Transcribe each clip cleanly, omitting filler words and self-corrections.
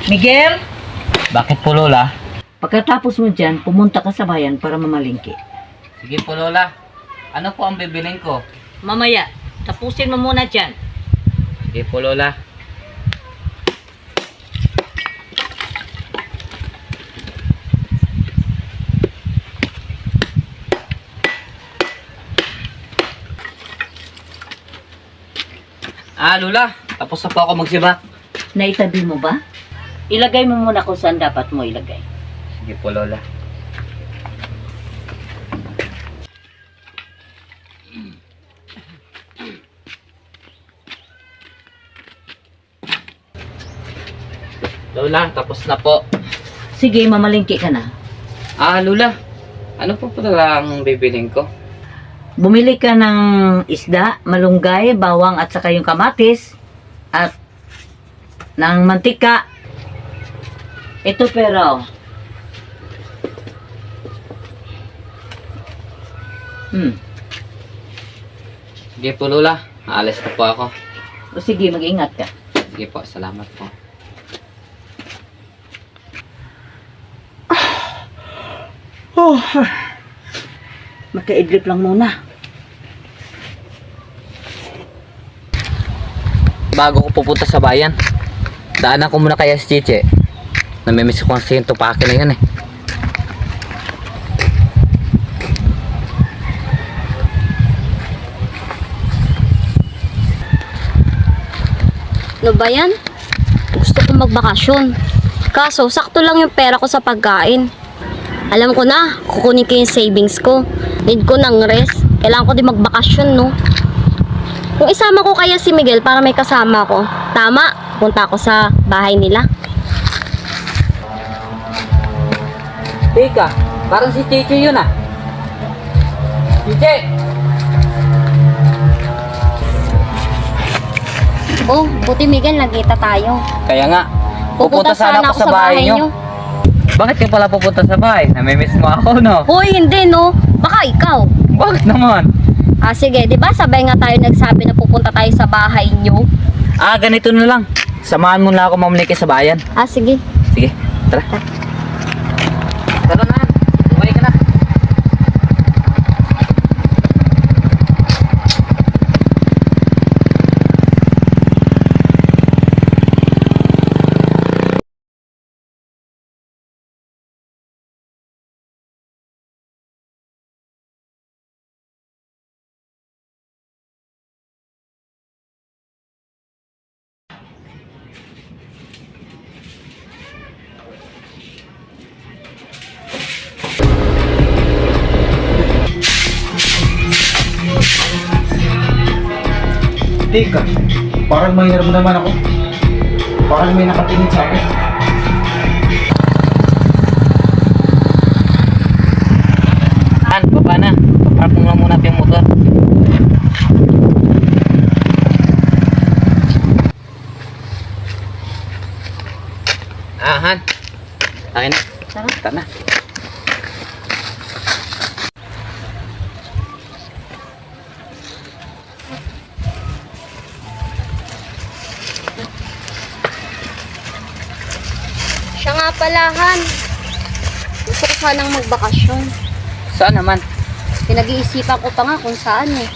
Miguel, Bakit po, Lola? pagkatapos mo dyan, pumunta ka sa bayan para mamalingki. Sige po, Lola. Ano po ang bibiling ko? Mamaya, tapusin mo muna dyan. Sige po, Lola. Lola. Tapos na po ako magsiba. Naitabi mo ba? Ilagay mo muna kung saan dapat mo ilagay. Sige po, Lola. Lola, tapos na po. Sige, mamalingki ka na. Lola. Ano po pala ang bibiling ko? Bumili ka ng isda, malunggay, bawang at saka yung kamatis at ng mantika. Ito pero. Sige po, Lola. Aalis na po ako. O sige, mag-ingat ka. Sige po, salamat po. Makaidlip lang muna. Bago ko pupunta sa bayan, daanan ko muna kaya si Chiche. Namimiss ko kasi yung tupake na yun eh. Ano ba yan? Gusto ko magbakasyon. Kaso, sakto lang yung pera ko sa pagkain. Alam ko na, kukunin ko yung savings ko. Need ko ng rest. Kailangan ko din magbakasyon, no? Kung isama ko kaya si Miguel para may kasama ko, tama, punta ako sa bahay nila. Teka, parang si Chiche yun ah. Chiche! Oh, buti Miguel, nagkita tayo. Kaya nga, pupunta sana ako sa bahay nyo. Bakit ka pala pupunta sa bahay? Namimiss mo ako, no? Hoy, hindi, no? Baka ikaw. Bakit naman? Sige, di ba sabay nga tayo nagsabi na pupunta tayo sa bahay nyo? Ganito na lang. Samahan mo na ako mamalingki sa bayan. Sige. Sige, tara. Tara na, umay ka na. Teka, parang may mo naman ako. Parang may nakatingin sa akin. Baba na. Park mo muna natin yung motor. Han. Akin na. Tara na. Siya nga pala, Han. Gusto ko sanang magbakasyon. Saan naman? Pinag-iisipan ko pa nga kung saan eh.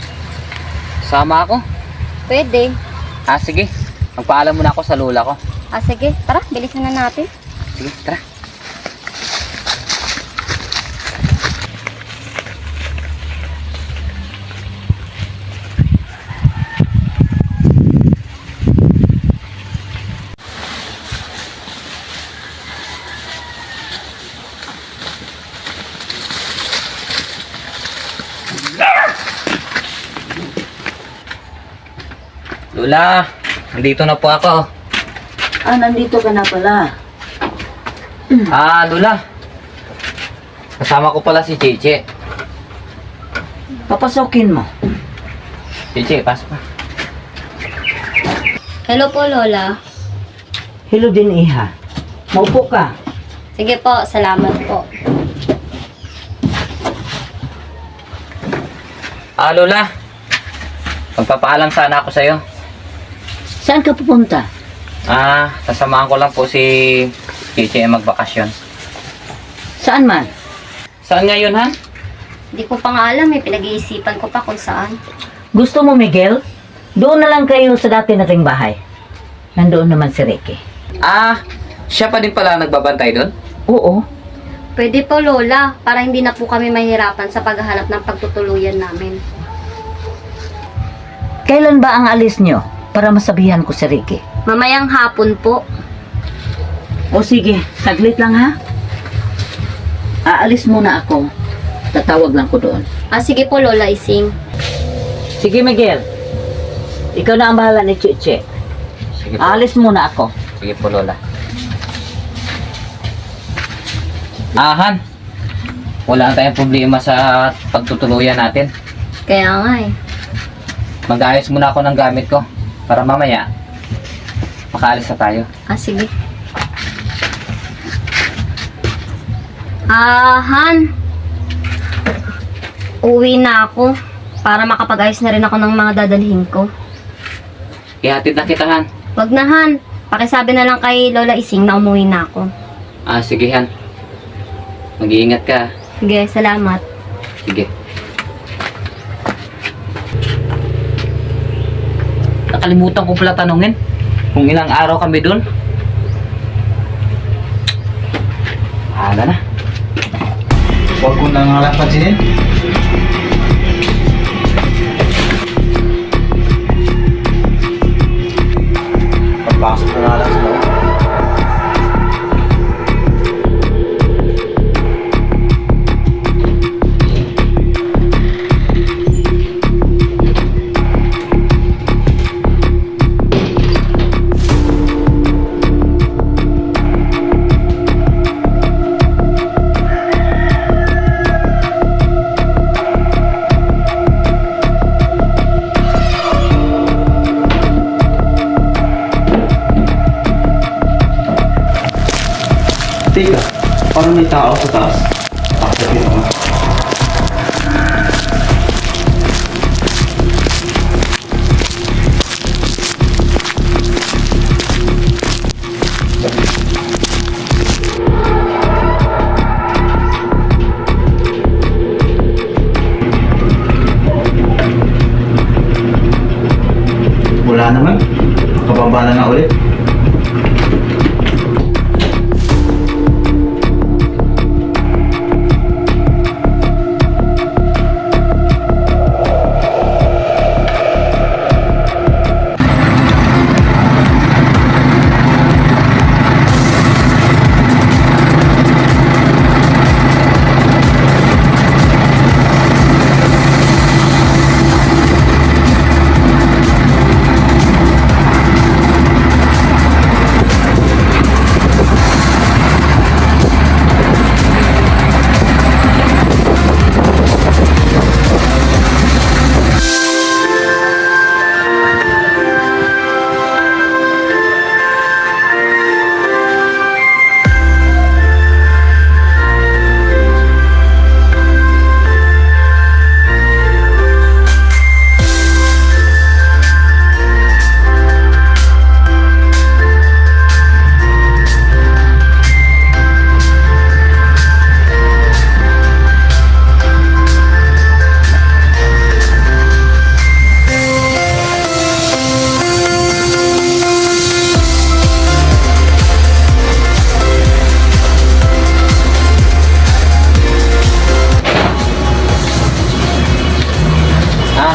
Sama ako? Pwede. Sige. Magpaalam muna ako sa lola ko. Sige. Tara, bilisan na natin. Sige, tara. Lola, nandito na po ako. Nandito ka na pala. Lola. Kasama ko pala si Chiche. Papasokin mo. Chiche, pasok pa. Hello po, Lola. Hello din, Iha. Maupo ka. Sige po, salamat po. Lola. Magpapaalam sana ako sa'yo. Saan ka pupunta? Sasamahan ko lang po si Chiche magbakasyon. Saan man? Saan ngayon, Han? Hindi ko pa nga alam eh. Pinag-iisipan ko pa kung saan. Gusto mo, Miguel? Doon na lang kayo sa dati nating bahay. Nandoon naman si Ricky. Siya pa din pala nagbabantay doon? Oo. Pwede po, Lola. Para hindi na po kami mahirapan sa paghahanap ng pagtutuluyan namin. Kailan ba ang alis nyo? Para masabihan ko si Ricky. Mamayang hapon po. O sige, saglit lang ha. Aalis muna ako. Tatawag lang ko doon. Sige po, Lola Ising. Sige, Miguel. Ikaw na ang bahala ni Chiche. Sige po. Aalis muna ako. Sige po, Lola. Han. Wala na tayong problema sa pagtutuluyan natin. Kaya nga eh. Mag-ayos muna ako ng gamit ko para mamaya makaalis na tayo. Sige. Han. Uwi na ako. Para makapag-ayos na rin ako ng mga dadalhin ko. Ihatid na kita, Han. Wag na, Han. Pakisabi na lang kay Lola Ising na umuwi na ako. Sige, Han. Mag-iingat ka. Sige, salamat. Sige. Nakalimutan ko pala tanungin kung ilang araw kami doon. Hala na. Huwag ko nang halang pansinin. Pagpasok na nga lang sa loob. Teka, parang may tao sa taas. Akit dito nga. Wala naman. Nakababa na nga ulit.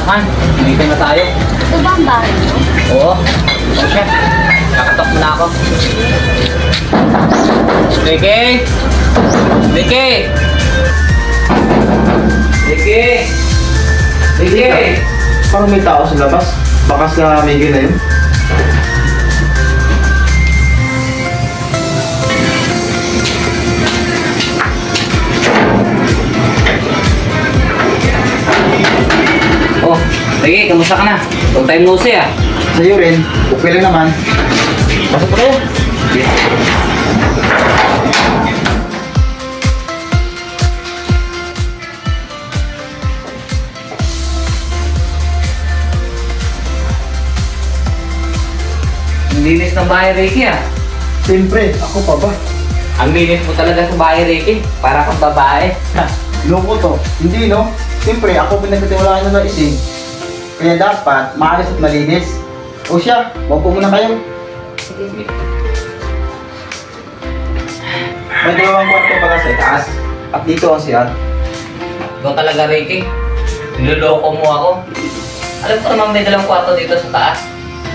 Han, dito na tayo. Ito ba ang bahay mo? Oo. Chef, nakatok muna ako. Ricky! Ricky! Ricky! Ricky! Parang may tao sa labas. Baka sa Miguel na yun. Oh, Ricky, kamusta ka na? Long time no see ah. Sa'yo rin. Okay lang naman. Pasok pa kayo. linis ng bahay, Ricky ah. Siyempre, ako pa ba? Ang linis mo talaga sa bahay, Ricky. Para kang babae. Loko to. Hindi no? Siyempre, ako pinagkatiwalaan na ising. Kaya dapat, maayos at malinis. O siya, maupo muna kayo. Sige. May dalawang kwarto pala sa itaas. At dito ang CR. Ikaw talaga, Ricky. Niloloko mo ako. Alam ko naman may dalang kwarto dito sa taas.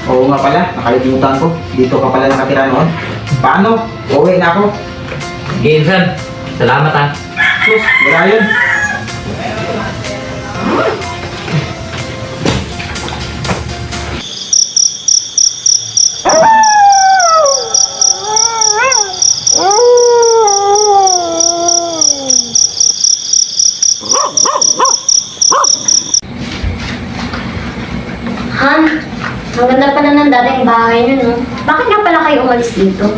Oo nga pala, nakalimutan ko. Dito ka pala nakatira noon. Paano? Uwi na ako. Ginsan, salamat ah. Sus, wala yun. Han, ang ganda pala ng dating bahay niyo, no? Bakit nga pala kayo umalis dito?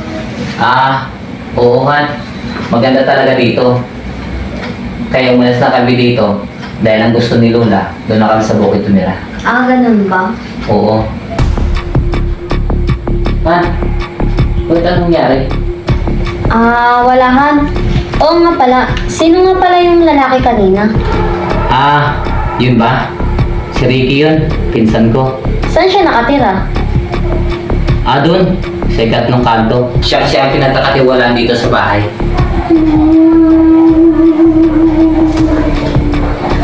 Oo Han. Maganda talaga dito. Kaya umalis na kami dito dahil ang gusto ni Lola, doon na kami sa bukid tumira. Ah, ganun ba? Oo. Han, bakit anong nangyari? Wala, Han. Oo nga pala. Sino nga pala yung lalaki kanina? Yun ba? Si Ricky yun, pinsan ko. Saan siya nakatira? Doon, sa ikatlong kanto. Siya ang pinagkakatiwalaan dito sa bahay.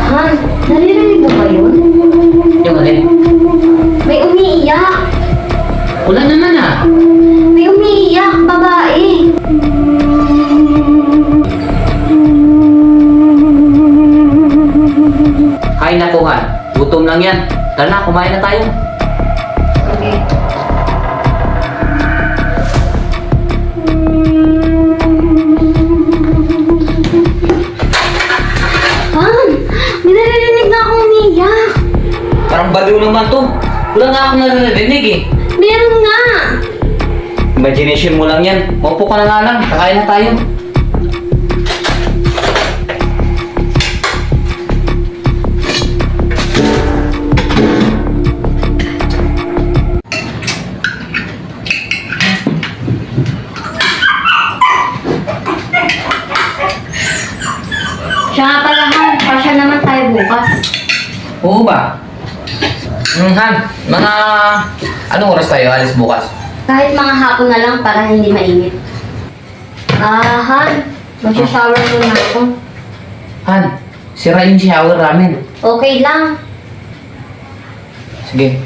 Han, naririnig mo ba yun? Yung alin? May umiiyak. Wala naman ah. May umiiyak, babae. Hay naku Han, gutom lang yan. Tara na, kumain na tayo. Okay. Han, may naririnig na akong umiiyak. Parang baliw naman to. Wala nga akong naririnig eh. Meron nga. Imagination mo lang yan. Maupo ka na nga lang. Kakain na tayo. Siya nga pala, Han. Pasya naman tayo bukas. Oo ba? Han, mga... Anong oras tayo alis bukas? Kahit mga hapon na lang para hindi mainit. Han. Magsha-shower muna ako. Han, sira yung shower namin. Okay lang. Sige.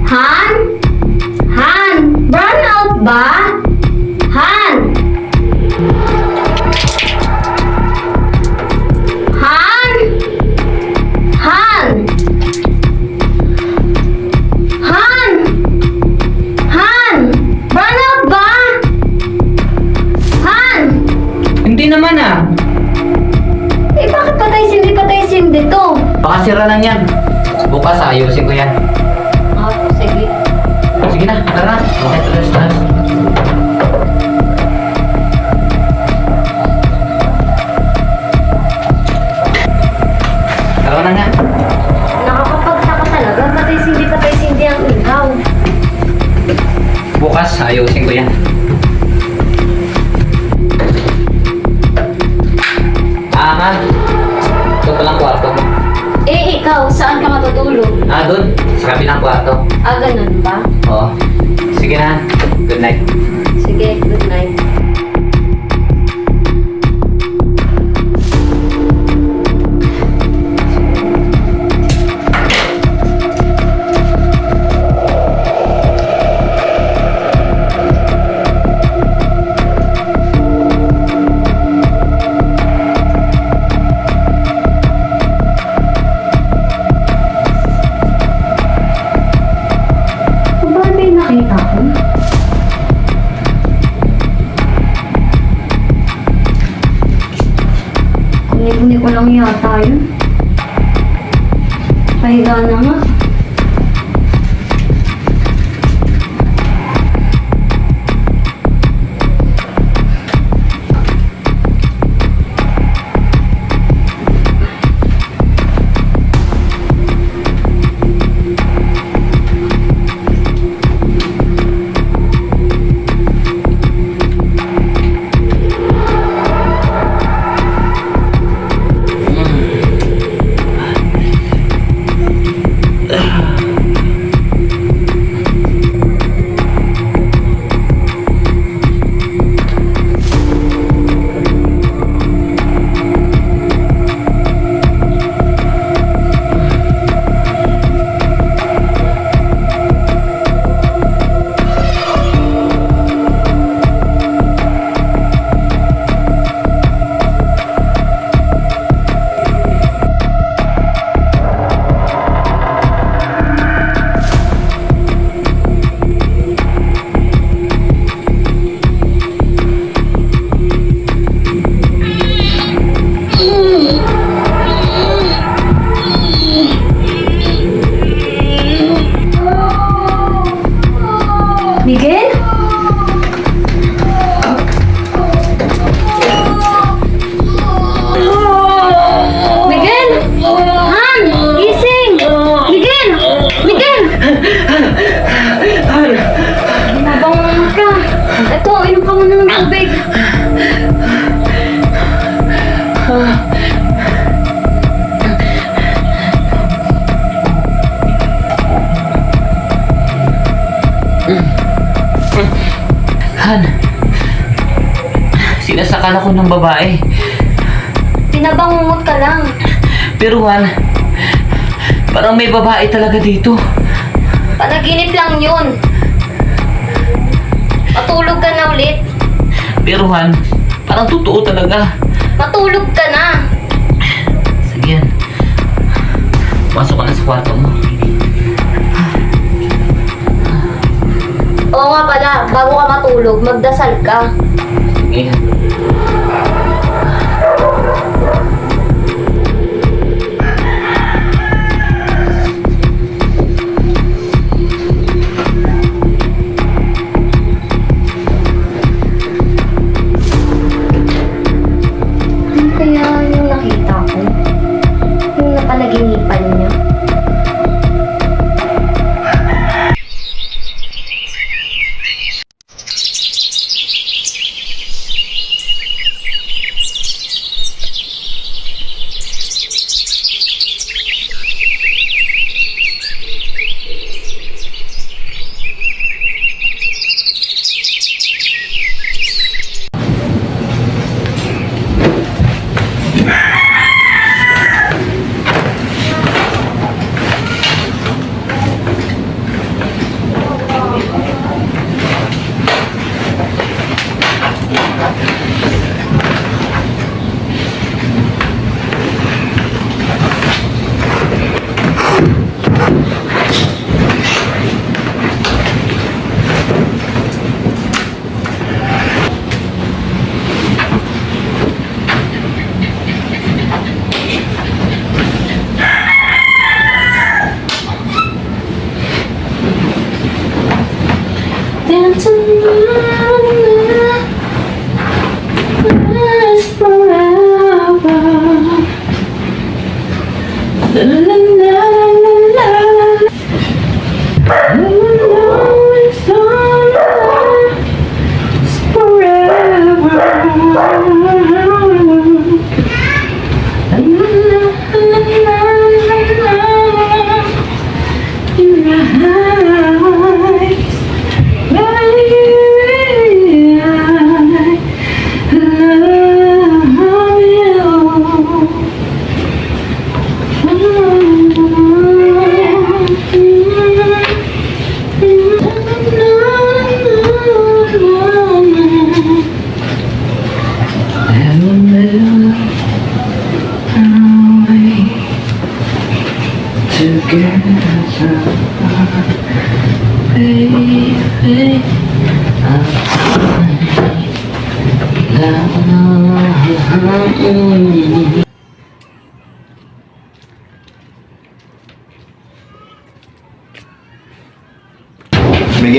Han? Han? Brown out ba? Han? Han? Han? Han? Han? Brown out ba? Han? Hindi naman ah. Eh bakit patay-sindi to? Baka sira lang yan. Bukas ayusin ko yan. Sige. Sige na, tara na. Okay, talas. Tara na nga. Nakakapagtaka talaga. Patay-sindi ang ilaw. Bukas ayusin ko yan. Han. Ito palang kwarto mo. Eh, ikaw, saan ka matutulog? Doon. Sa kabilang kwarto. Ganun ba? Oo. Sige na. Good night. Sige, good night. Kukunin ko lang yata yun. Pahiga na nga. Miguel? Miguel! Han! Gising! Miguel! Miguel! Han! Nabangon ka. Ito, inom ka muna ng tubig. Han! Sinasakan ako ng babae. Pinabangungot ka lang. Pero Han, parang may babae talaga dito. Panaginip lang yun. Matulog ka na ulit. Pero Han, parang totoo talaga. Matulog ka na. Sige yan. Pasok ka na sa kwarto mo. Oo nga pala, bago ka matulog, magdasal ka. Sige. Ano kaya yung nakita ko? Yung napanaginipan niya?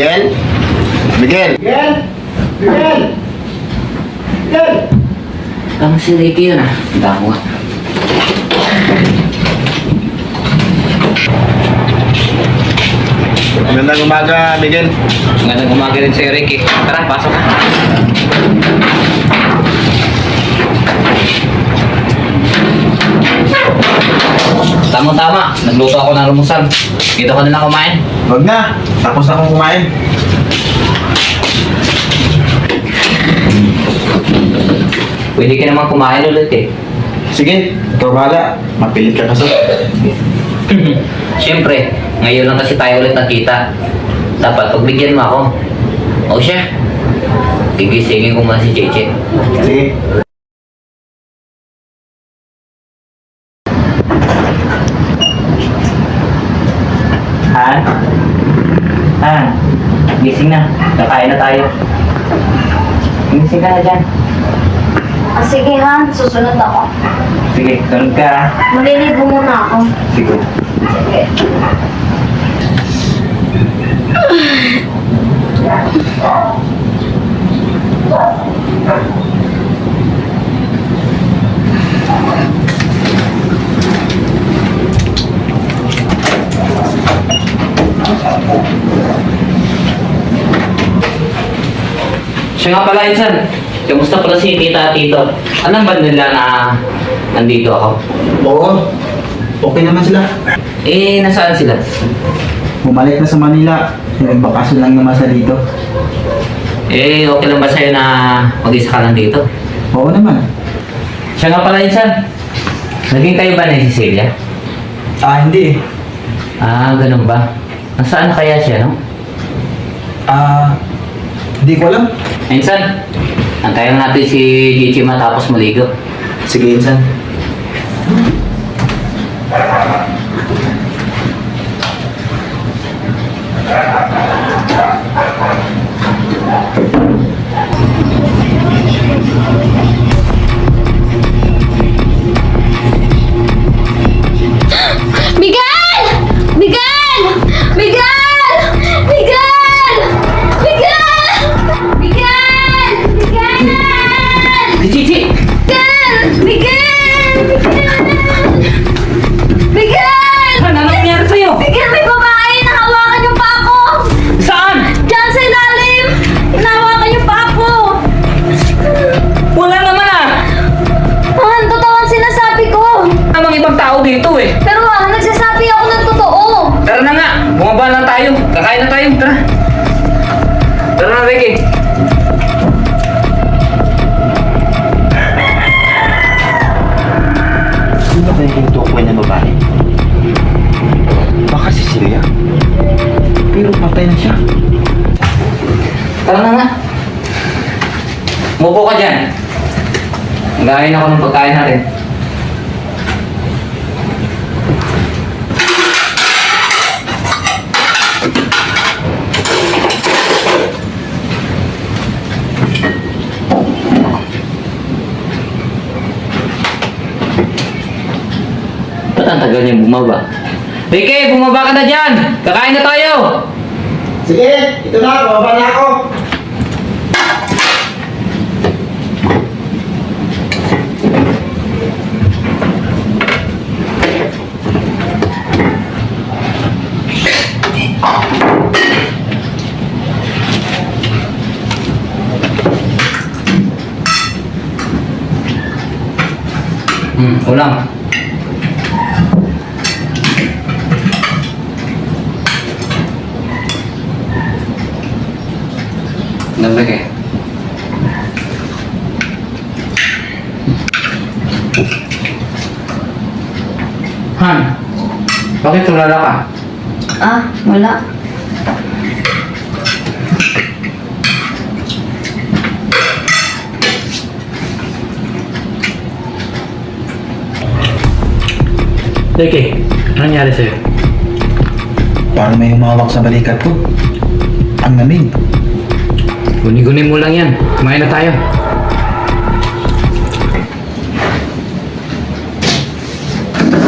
Miguel? Miguel! Miguel! Miguel! Miguel! Tama si Ricky yun ah. Damo nga. Magandang umaga, Miguel. Magandang umaga rin sa'yo, Ricky. Tara, pasok ka. Tama-tama. Nagluto ako ng rumusan. Dito ka na lang kumain. Huwag na. Tapos na akong kumain. Pwede ka naman kumain ulit eh. Sige, ikaw bahala. Mapilit ka kasi. Siyempre, ngayon lang kasi tayo ulit nakita. Dapat pagbigyan mo ako. O siya. Gigisingin ko muna si Cheche. Sige. Han? Han? Gising na. Kakain na tayo. Gising ka na dyan. Ah, sige Han, susunod ako. Sige, sunod ka ha. Maliligo muna ako. Sige. Sige. Siya nga pala, Insan. Kamusta pala si Tita at Tito? Alam ba nila na nandito ako? Oo. Okay naman sila. Eh, nasaan sila? Bumalik na sa Manila. Nagbakasyon lang naman sa dito. Eh, okay lang ba sa'yo na mag-isa ka lang dito? Oo naman. Siya nga pala, Insan. Naging kayo ba ni Cecilia? Ah, hindi eh. Ah, ganun ba? Nasaan kaya siya, no? Ah, hindi ko alam. Insan, antayin natin si Gigi matapos maligo. Sige, Insan. Miguel! Miguel! Miguel! Miguel! Miguel! Miguel! Miguel! Gigi! Miguel! Miguel! Miguel! Ano nangyari sa'yo? Miguel, may babae! Nahawakan yung pako! Saan? Diyan sa ilalim! Nahawakan yung pako! Wala naman ah! Han, totoo ang sinasabi ko! Namang ibang tao dito eh. Pero nagsasabi ako ng totoo! Tara na nga, bumaba lang tayo. Kakain na tayo, tara. Tara na, Ricky. Sino ba yung tukoy na babae? Baka si Celia. Pero patay na siya. Tara na nga. Mupo ka dyan. Nagain ako ng pagkain natin. Ba't ang tagal niya bumaba? Ricky, bumaba ka na dyan! Kakain na tayo! Sige, ito na. Bababa na ako. Ulam. Nabigay. Han, bakit tulala ka? Ah, wala. Ricky, ano nangyari sa'yo? Parang may humawak sa balikat ko. Ang lamig. Guni-guni mo lang yan. Kumain na tayo.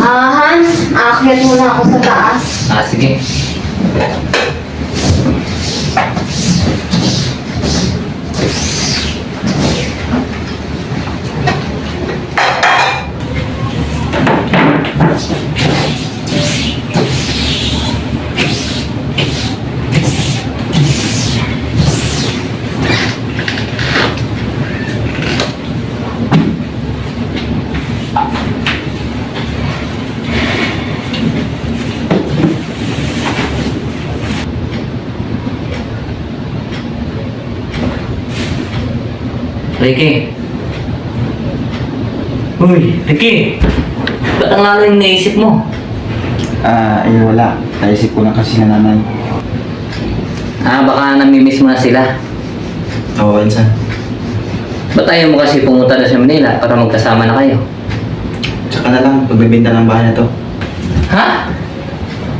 Han, aakyat muna ako sa taas. Ah, sige. Ricky. Uy, Ricky. Ba't ang lalo yung naisip mo? Wala. Naisip ko na kasi na nanay. Baka namimiss mo na sila. Oo, Insan. Ba't ayaw mo kasi pumunta na sa Manila para magkasama na kayo? Tsaka na lang, pagbibinta ng bahay na to. Ha?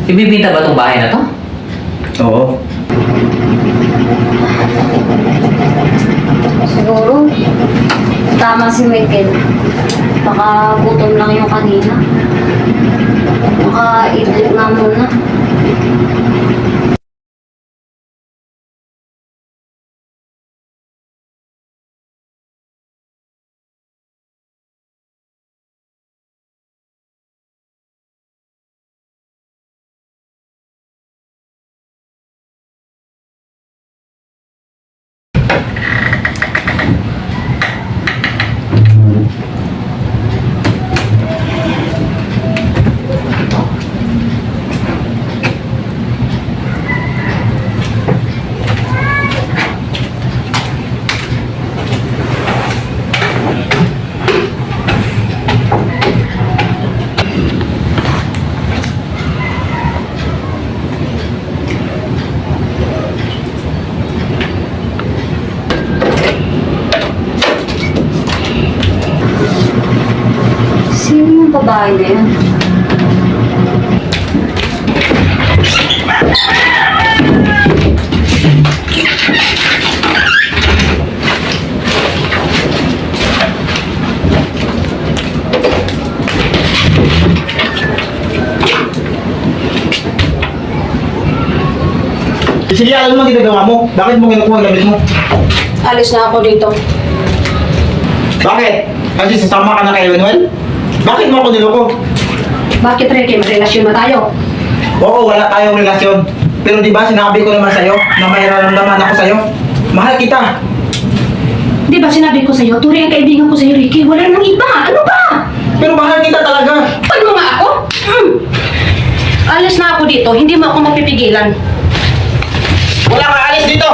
Ibibinta ba tong bahay na to? Oo. Siguro, tama si Michael. Baka gutom lang yung kanina. Baka idlip nga muna. Sino yung babae na yun? Sige, alam mo ang ginagawa mo. Bakit mo kinukuha ang gamit mo? Alis na ako dito. Bakit? Kasi sasama ka na kay Manuel? Bakit mo ako niloko? Bakit, Ricky? May relasyon ba tayo? Oo, wala tayong relasyon. Pero di ba sinabi ko naman sa'yo na may nararamdaman ako sa'yo? Mahal kita. Di ba sinabi ko sa'yo, turi ang kaibigan ko sa'yo, Ricky. Wala nang iba. Ano ba? Pero mahal kita talaga. Pag mo nga ako? Alis na ako dito. Hindi mo ako mapipigilan. Wala kang alis dito!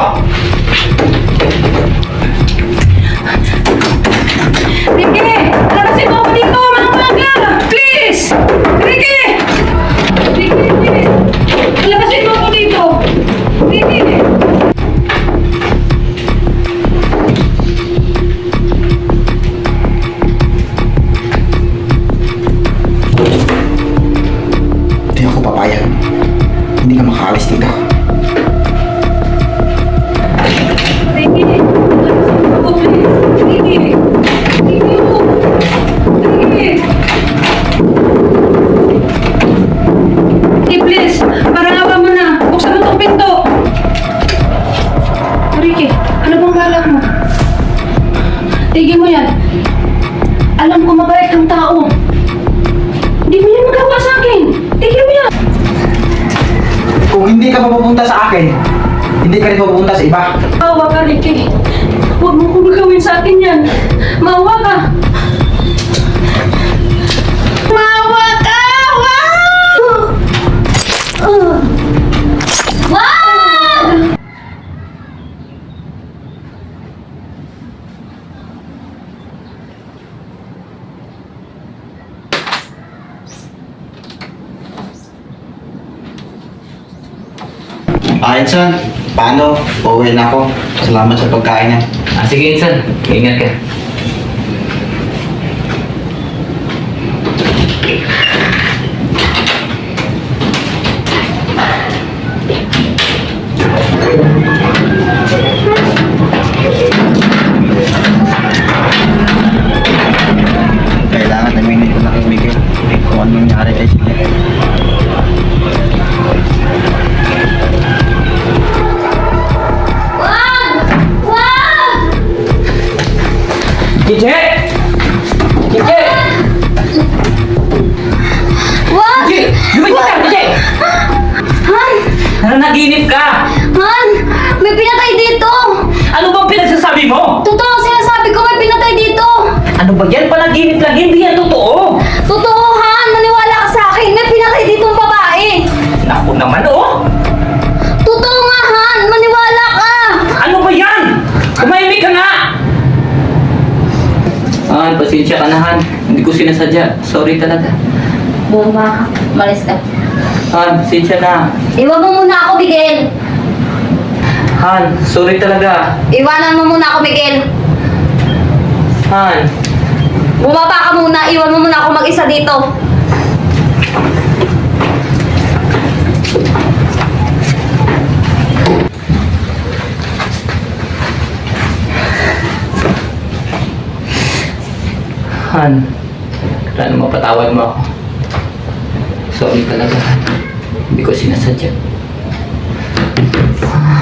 Ricky! Lalasin mo ako dito! Mga umaga! Please! Ricky! Ricky, please! Lalasin mo ako dito! Ricky! Hindi ako papayag. Hindi ka makaalis dito. Ricky! Lalasin mo ako, please! Ricky! Ricky! Ricky! Ricky, please! Parawa mo na! Buksan mo itong pinto! Ricky, ano bang balak mo? Tigil mo yan! Alam ko mabait kang tao! Hindi mo yan magawa sa akin! Tigil mo yan! Kung hindi ka mapupunta sa akin, hindi ka rin mapupunta sa iba. Maawa ka, Ricky. Huwag mo kong gagawin sa akin yan. Maawa ka. Maawa ka! Wow! Wag! Insan, paano? Pauwi na ako. Salamat sa pagkain niya. Sige, Insan. Ingat ka. Kailangan naminin ko na kay Miguel kung ano nangyari kay Sige. Wag! Wag! Kije! Kije! Wag! Kije! Lumitin ka, Kije! Han! Naginip ka! Han! May pinatay dito! Ano bang pinagsasabi mo? Totoo ang sinasabi ko, may pinatay dito! Ano ba yan? Panaginip lang, hindi yan totoo! Totoo, Han! Maniwala ka sa akin! May pinatay ditong babae! Naku naman, oh! Totoo nga, Han! Maniwala ka! Ano ba yan? Kumahimik ka nga! pasensya ka na Han. Hindi ko sinasadya. Sorry talaga. Bumaba ka. Malis ka. Han, pasensya na. Iwan mo muna ako, Miguel. Han, sorry talaga. Iwanan mo muna ako, Miguel. Han, Bumaba ka muna. Iwan mo muna ako mag-isa dito. Han. Sana mapatawad mo ako. Sorry talaga, Han. Hindi ko sinasadya.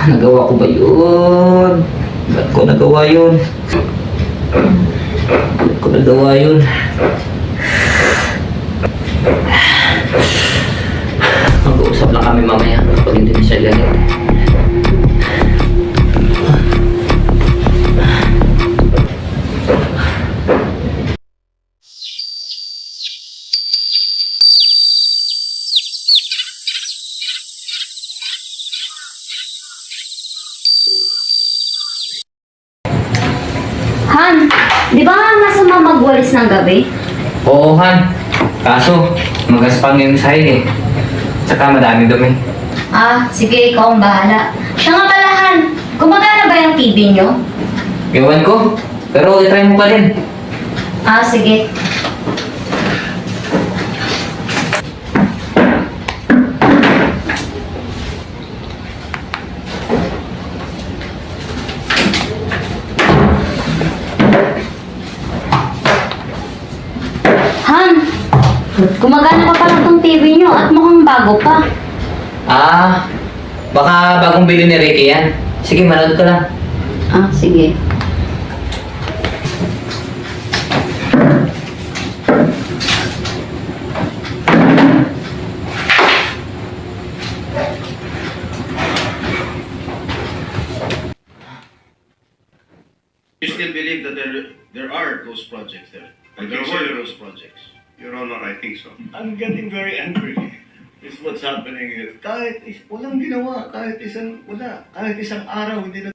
Nagawa ko ba yun? Ba't ko nagawa yun? Ba't ko nagawa yun? Mag-uusap lang kami mamaya pag hindi na siya galit. Han, di ba masama magwalis ng gabi? Oo, Han. Kaso, magaspang yung sahig eh. Tsaka madami dumi. Ah, sige, ikaw ang bahala. Siya nga pala, Han. Gumagana ba yung TV nyo? Iwan ko. Pero itry mo pa rin. Ah, sige. Han, gumagana pa pala tong TV nyo at mukhang bago pa. Ah, baka bagong bili ni Ricky yan. Sige, manood ka lang. Ah, sige. You still believe that there are ghost projects there? I There think were so. ghost projects. Your Honor, I think so. I'm getting very angry. This is what's happening here. Walang ginawa, kahit isang araw, hindi na.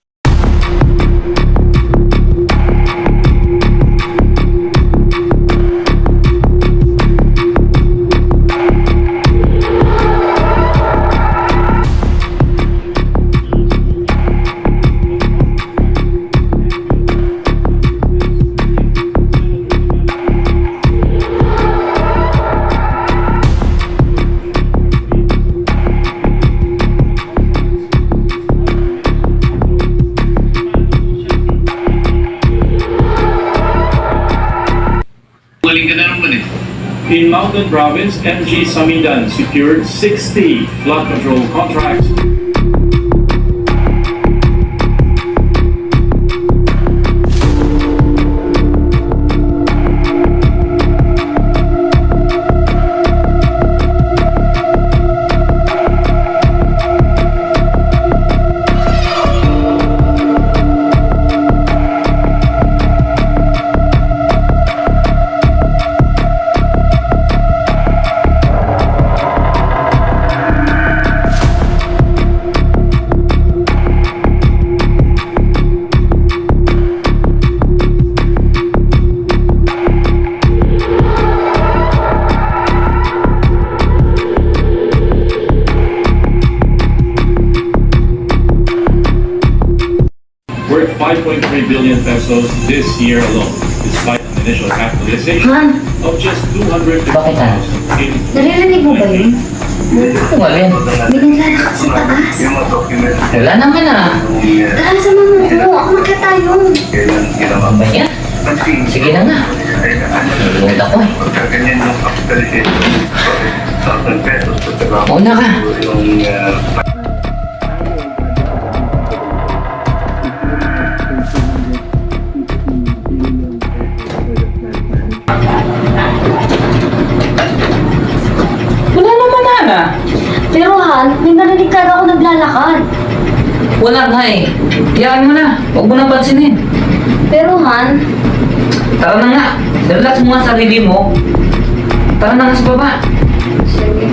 In Mountain Province, MG Samidan secured 60 flood control contracts. Worth 5.3 billion pesos this year alone, despite an initial capitalization Han, of just 250,000 Bakit, Han? in naririnig mo ba yun? Kung alin? May naglalakad sa taas. Wala naman ah. Tara, sama mo ko. Ako makita yun. Ano ba yan? Sige na nga. Nalulungod ako eh. Mauna ka. Wala naman Ana. Pero Han, may narinig ka ako naglalakad. Wala nga eh. Iyaan mo na. Huwag mo nang pansinin. Pero Han, Tara na nga. Relax mo nga sarili mo. Tara na nga sa baba. sige.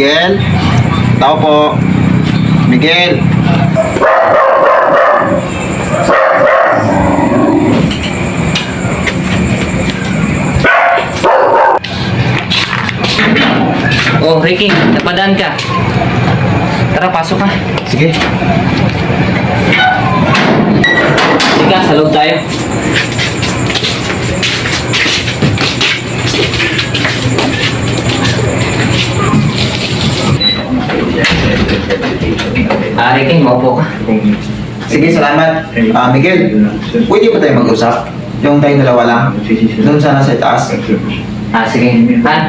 Miguel? Tao po. Miguel? Oh, Ricky, napadaan ka. Tara, pasok ka. Sige. Sige, sa loob tayo. Ricky, maupo ka. Sige, salamat. Miguel, pwede ba tayo mag-usap? Yung tayong dalawa lang. Doon sana sa itaas. Sige. Han,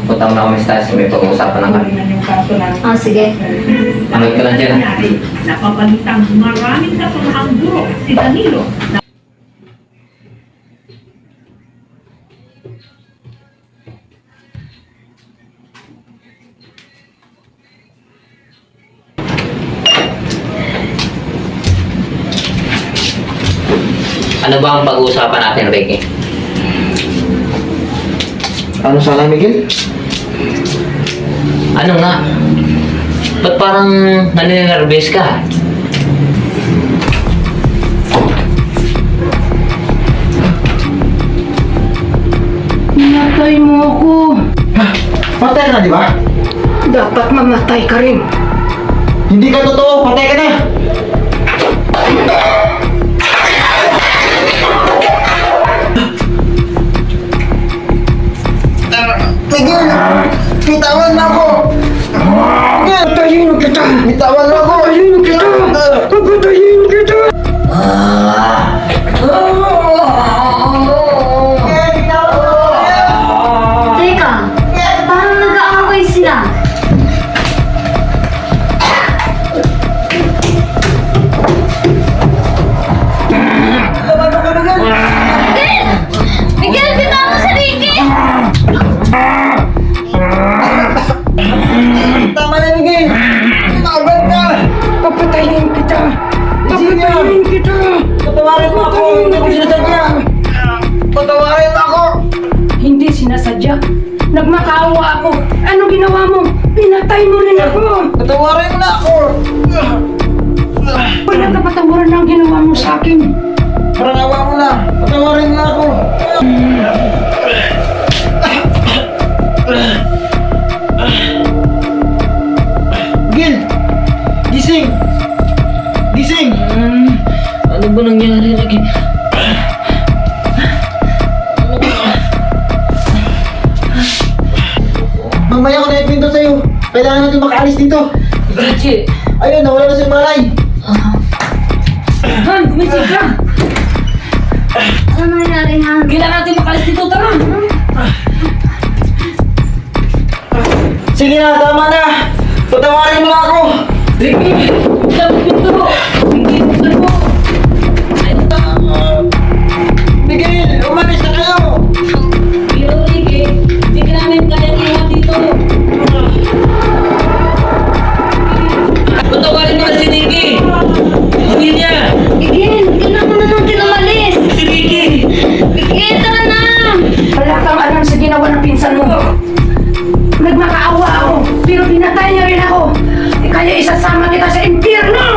punta mo na kami sa taas. May pag-uusapan lang kami. Ah, sige. Anood ka lang dyan. Napapalitang maraming kasamahang guro si Danilo. Ano ba ang pag-uusapan natin, Ricky? Ano sana, Miguel? Ano nga? Ba't parang naninervous ka? Pinatay mo ako. Patay ka na, di ba? Dapat mamatay ka rin. Hindi ka totoo. Patay ka na. Miguel! Bitawan mo ako! Miguel! Patayin mo kita! Bitawan mo ako! Patayin mo kita! Papatayin mo kita! Teka, parang nag-aaway sila. Miguel, bitawan mo si Ricky! Tama na, Miguel! Bitawan ka! Papatayin kita! Papatayin kita! Patawarin mo ako! Hindi ko sinasadya! Patawarin mo ako! Hindi sinasadya. Nagmakaawa ako. Ano ginawa mo? Pinatay mo rin ako. Patawarin mo na ako! Wala ka patawaran ng ginawa mo sa akin. Parang awa mo na! Patawarin mo na ako! Gil! Gising! Gising! Ano ba nangyari, Ricky? Mamaya ko na ipinto sa'yo! Kailangan natin makaalis dito! Ricky! Ayun, nawala na si Malay! Han, gumising ka! Ano nangyari, Han? Kailangan natin makalis dito, tara! Sige na, tama na! Patawarin mo na ako! Ricky! Isang pinto! Hindi buksan mo! Miguel! Umalis na kayo! Pero Ricky, hindi ka namin kaya iwan dito! Patawarin mo na si Ricky! Hindi niya! Miguel, kailangan mo naman umalis! Si Ricky! Miguel, tara na! Wala kang alam sa ginawa ng pinsan mo! Nagmakaawa ako, pero pinatay niya rin ako! Kaya isasama kita sa impyerno!